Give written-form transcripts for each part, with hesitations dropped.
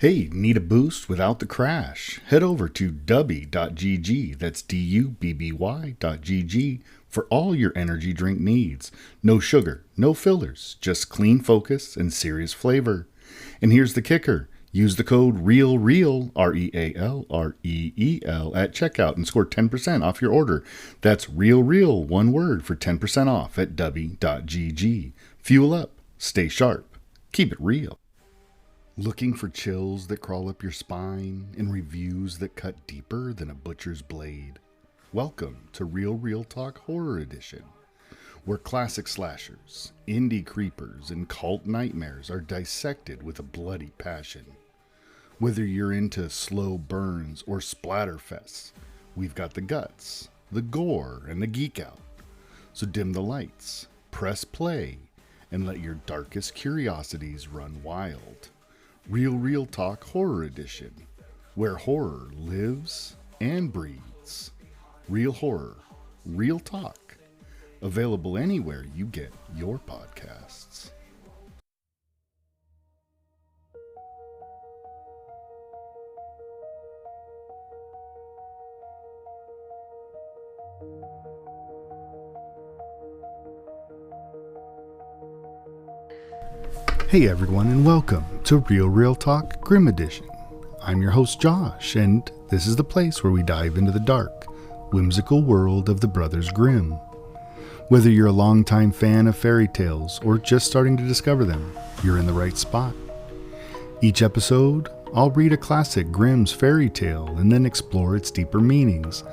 Hey, need a boost without the crash? Head over to dubby.gg, that's dubby.gg, for all your energy drink needs. No sugar, no fillers, just clean focus and serious flavor. And here's the kicker. Use the code REALREAL, REALREEL, at checkout and score 10% off your order. That's REALREAL, one word, for 10% off at dubby.gg. Fuel up, stay sharp, keep it real. Looking for chills that crawl up your spine and reviews that cut deeper than a butcher's blade? Welcome to Real Talk Horror Edition, where classic slashers, indie creepers, and cult nightmares are dissected with a bloody passion. Whether you're into slow burns or splatterfests, we've got the guts, the gore, and the geek out. So dim the lights, press play, and let your darkest curiosities run wild. Real Talk Horror Edition, where horror lives and breathes. Real horror, real talk. Available anywhere you get your podcasts. Hey everyone, and welcome to Real Talk Grimm Edition. I'm your host Josh, and this is the place where we dive into the dark, whimsical world of the Brothers Grimm. Whether you're a longtime fan of fairy tales or just starting to discover them, you're in the right spot. Each episode, I'll read a classic Grimm's fairy tale and then explore its deeper meanings,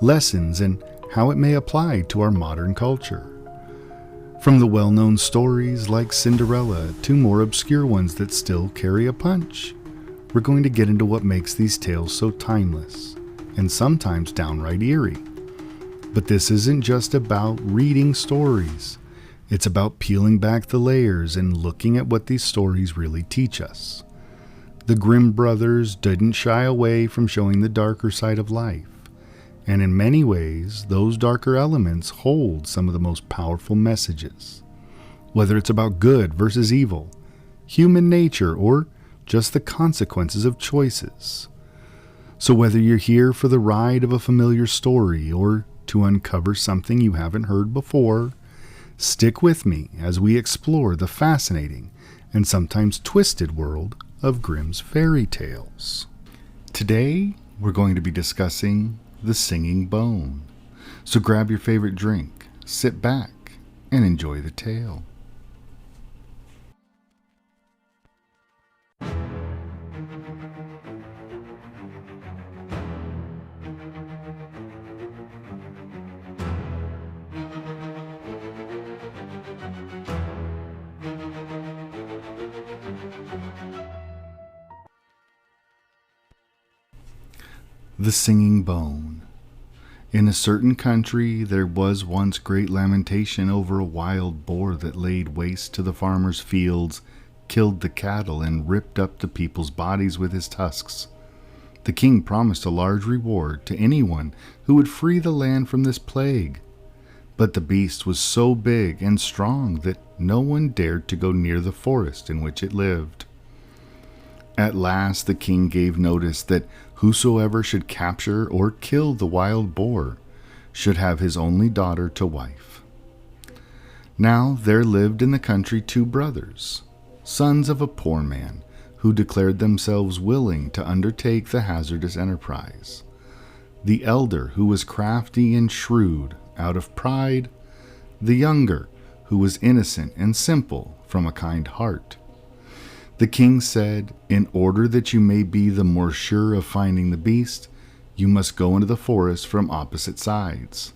lessons, and how it may apply to our modern culture. From the well-known stories like Cinderella to more obscure ones that still carry a punch, we're going to get into what makes these tales so timeless, and sometimes downright eerie. But this isn't just about reading stories. It's about peeling back the layers and looking at what these stories really teach us. The Grimm brothers didn't shy away from showing the darker side of life. And in many ways, those darker elements hold some of the most powerful messages. Whether it's about good versus evil, human nature, or just the consequences of choices. So whether you're here for the ride of a familiar story or to uncover something you haven't heard before, stick with me as we explore the fascinating and sometimes twisted world of Grimm's fairy tales. Today, we're going to be discussing the singing bone. So grab your favorite drink, sit back, and enjoy the tale. The singing bone. In a certain country there was once great lamentation over a wild boar that laid waste to the farmers' fields, killed the cattle, and ripped up the people's bodies with his tusks. The king promised a large reward to anyone who would free the land from this plague. But the beast was so big and strong that no one dared to go near the forest in which it lived. At last the king gave notice that whosoever should capture or kill the wild boar should have his only daughter to wife. Now there lived in the country two brothers, sons of a poor man, who declared themselves willing to undertake the hazardous enterprise. The elder, who was crafty and shrewd out of pride, the younger, who was innocent and simple from a kind heart. The king said, "In order that you may be the more sure of finding the beast, you must go into the forest from opposite sides."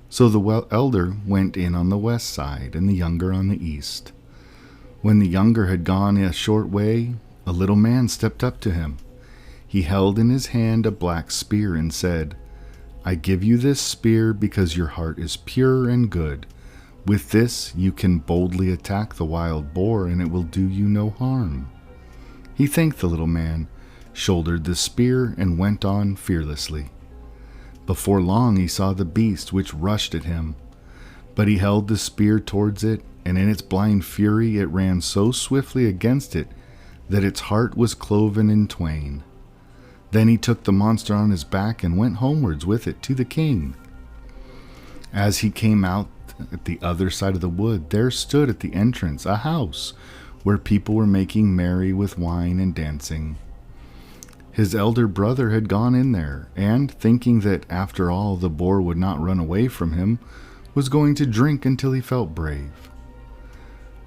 So the elder went in on the west side, and the younger on the east. When the younger had gone a short way, a little man stepped up to him. He held in his hand a black spear and said, "I give you this spear because your heart is pure and good. With this you can boldly attack the wild boar, and it will do you no harm." He thanked the little man, shouldered the spear, and went on fearlessly. Before long he saw the beast, which rushed at him. But he held the spear towards it, and in its blind fury it ran so swiftly against it that its heart was cloven in twain. Then he took the monster on his back and went homewards with it to the king. As he came out at the other side of the wood, there stood at the entrance a house where people were making merry with wine and dancing. His elder brother had gone in there, and, thinking that after all the boar would not run away from him, was going to drink until he felt brave.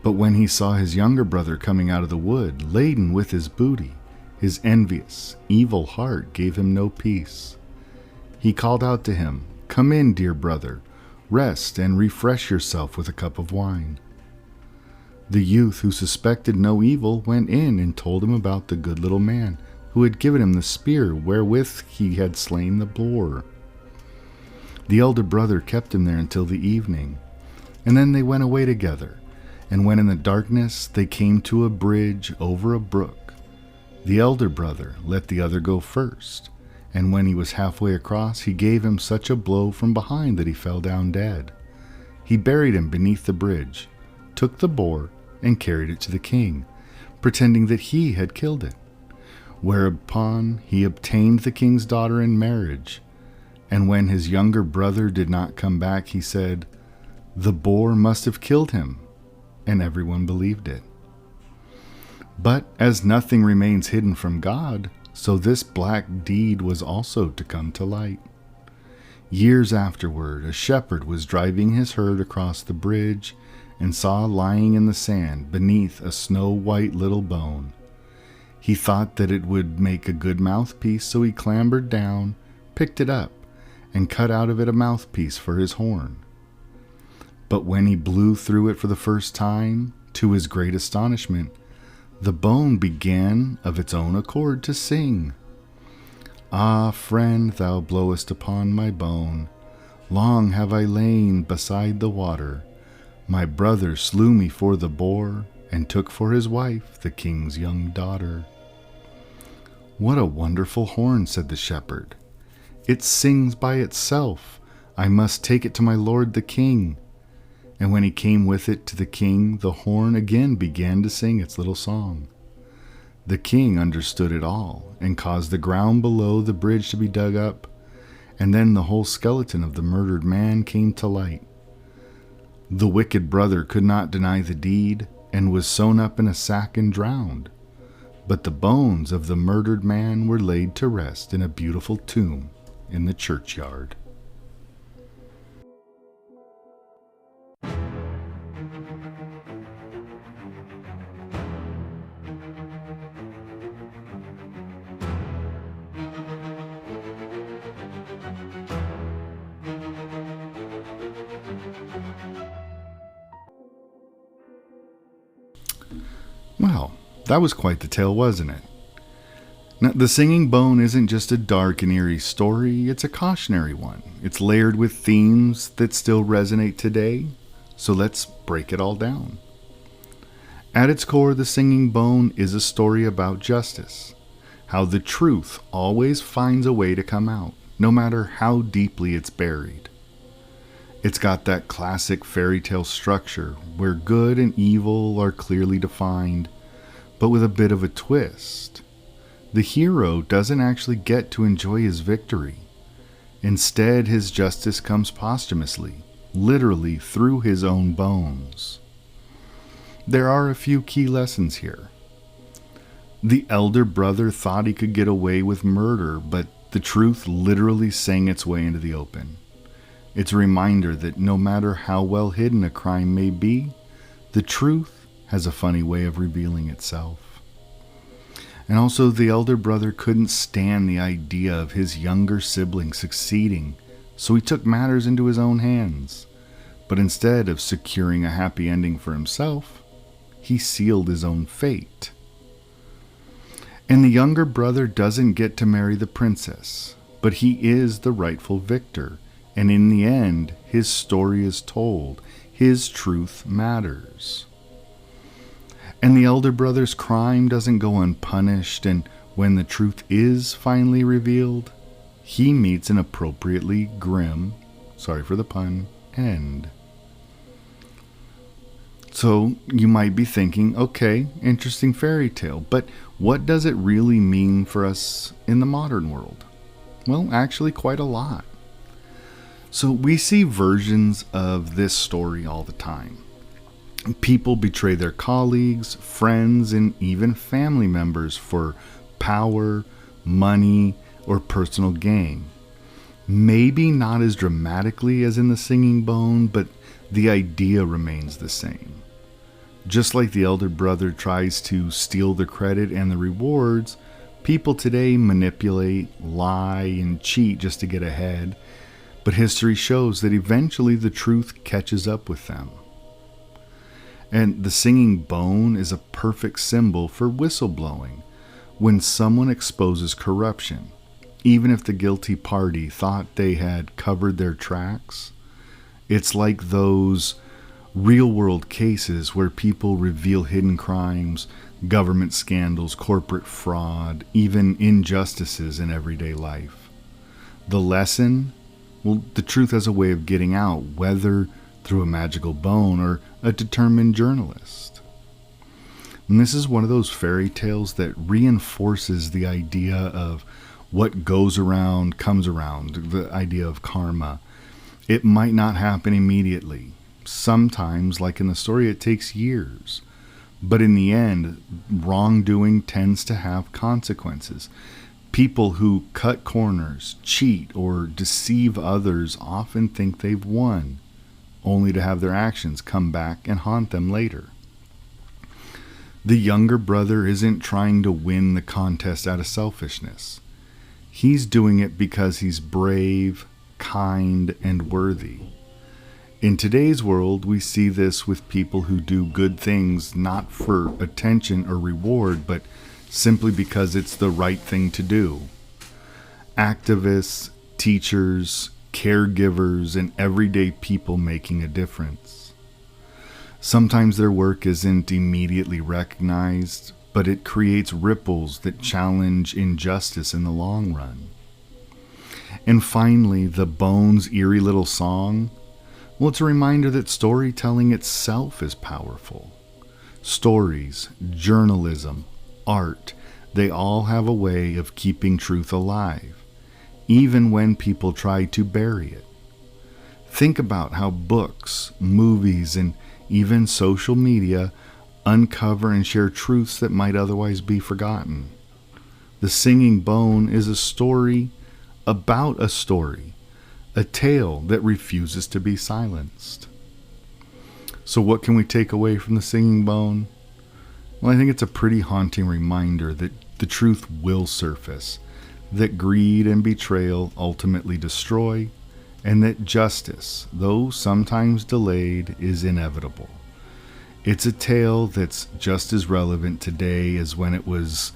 But when he saw his younger brother coming out of the wood, laden with his booty, his envious, evil heart gave him no peace. He called out to him, "Come in, dear brother, rest and refresh yourself with a cup of wine." The youth, who suspected no evil, went in and told him about the good little man who had given him the spear wherewith he had slain the boar. The elder brother kept him there until the evening, and then they went away together. And when in the darkness they came to a bridge over a brook, the elder brother let the other go first, and when he was halfway across, he gave him such a blow from behind that he fell down dead. He buried him beneath the bridge, took the boar, and carried it to the king, pretending that he had killed it. Whereupon he obtained the king's daughter in marriage, and when his younger brother did not come back, he said, "The boar must have killed him," and everyone believed it. But as nothing remains hidden from God, so this black deed was also to come to light. Years afterward, a shepherd was driving his herd across the bridge and saw lying in the sand beneath a snow-white little bone. He thought that it would make a good mouthpiece, so he clambered down, picked it up, and cut out of it a mouthpiece for his horn. But when he blew through it for the first time, to his great astonishment, the bone began of its own accord to sing. "Ah, friend, thou blowest upon my bone. Long have I lain beside the water. My brother slew me for the boar, and took for his wife the king's young daughter." "What a wonderful horn," said the shepherd. "It sings by itself. I must take it to my lord the king." And when he came with it to the king, the horn again began to sing its little song. The king understood it all, and caused the ground below the bridge to be dug up, and then the whole skeleton of the murdered man came to light. The wicked brother could not deny the deed, and was sewn up in a sack and drowned. But the bones of the murdered man were laid to rest in a beautiful tomb in the churchyard. Well, that was quite the tale, wasn't it? Now, The Singing Bone isn't just a dark and eerie story, it's a cautionary one. It's layered with themes that still resonate today, so let's break it all down. At its core, The Singing Bone is a story about justice, how the truth always finds a way to come out, no matter how deeply it's buried. It's got that classic fairy tale structure where good and evil are clearly defined, but with a bit of a twist. The hero doesn't actually get to enjoy his victory. Instead, his justice comes posthumously, literally through his own bones. There are a few key lessons here. The elder brother thought he could get away with murder, but the truth literally sang its way into the open. It's a reminder that no matter how well hidden a crime may be, the truth has a funny way of revealing itself. And also, the elder brother couldn't stand the idea of his younger sibling succeeding, so he took matters into his own hands. But instead of securing a happy ending for himself, he sealed his own fate. And the younger brother doesn't get to marry the princess, but he is the rightful victor. And in the end, his story is told. His truth matters. And the elder brother's crime doesn't go unpunished, and when the truth is finally revealed, he meets an appropriately grim, sorry for the pun, end. So you might be thinking, okay, interesting fairy tale, but what does it really mean for us in the modern world? Well, actually, quite a lot. So we see versions of this story all the time. People betray their colleagues, friends, and even family members for power, money, or personal gain. Maybe not as dramatically as in the Singing Bone, but the idea remains the same. Just like the elder brother tries to steal the credit and the rewards, people today manipulate, lie, and cheat just to get ahead, but history shows that eventually the truth catches up with them. And the Singing Bone is a perfect symbol for whistleblowing, when someone exposes corruption, even if the guilty party thought they had covered their tracks. It's like those real-world cases where people reveal hidden crimes, government scandals, corporate fraud, even injustices in everyday life. The lesson? Well, the truth has a way of getting out, whether through a magical bone or a determined journalist. And this is one of those fairy tales that reinforces the idea of what goes around comes around, the idea of karma. It might not happen immediately. Sometimes, like in the story, it takes years. But in the end, wrongdoing tends to have consequences. People who cut corners, cheat, or deceive others often think they've won, only to have their actions come back and haunt them later. The younger brother isn't trying to win the contest out of selfishness. He's doing it because he's brave, kind, and worthy. In today's world, we see this with people who do good things not for attention or reward, but simply because it's the right thing to do. Activists, teachers, caregivers, and everyday people making a difference. Sometimes their work isn't immediately recognized, but it creates ripples that challenge injustice in the long run. And finally, the Bone's eerie little song. Well, it's a reminder that storytelling itself is powerful. Stories, journalism, art, they all have a way of keeping truth alive, even when people try to bury it. Think about how books, movies, and even social media uncover and share truths that might otherwise be forgotten. The Singing Bone is a story about a story, a tale that refuses to be silenced. So what can we take away from the Singing Bone? Well, I think it's a pretty haunting reminder that the truth will surface, that greed and betrayal ultimately destroy, and that justice, though sometimes delayed, is inevitable. It's a tale that's just as relevant today as when it was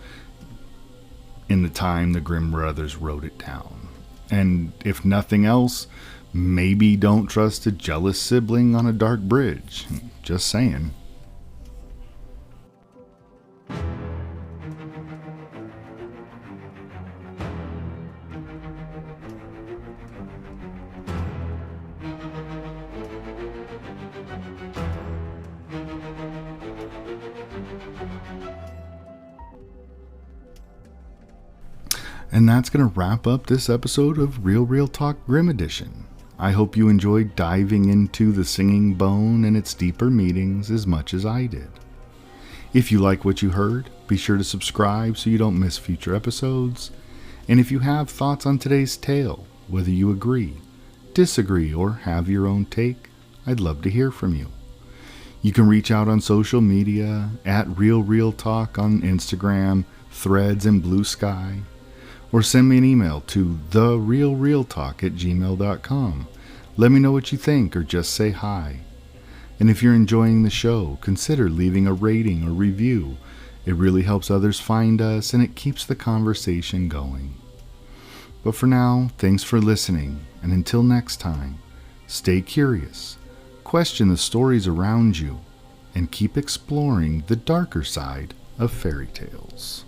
in the time the Grimm brothers wrote it down. And if nothing else, maybe don't trust a jealous sibling on a dark bridge. Just saying. And that's going to wrap up this episode of Real Talk Grimm Edition. I hope you enjoyed diving into the Singing Bone and its deeper meanings as much as I did. If you like what you heard, be sure to subscribe so you don't miss future episodes. And if you have thoughts on today's tale, whether you agree, disagree, or have your own take, I'd love to hear from you. You can reach out on social media at Real Talk on Instagram, Threads, and Blue Sky. Or send me an email to therealtalk@gmail.com. Let me know what you think or just say hi. And if you're enjoying the show, consider leaving a rating or review. It really helps others find us and it keeps the conversation going. But for now, thanks for listening, and until next time, stay curious, question the stories around you, and keep exploring the darker side of fairy tales.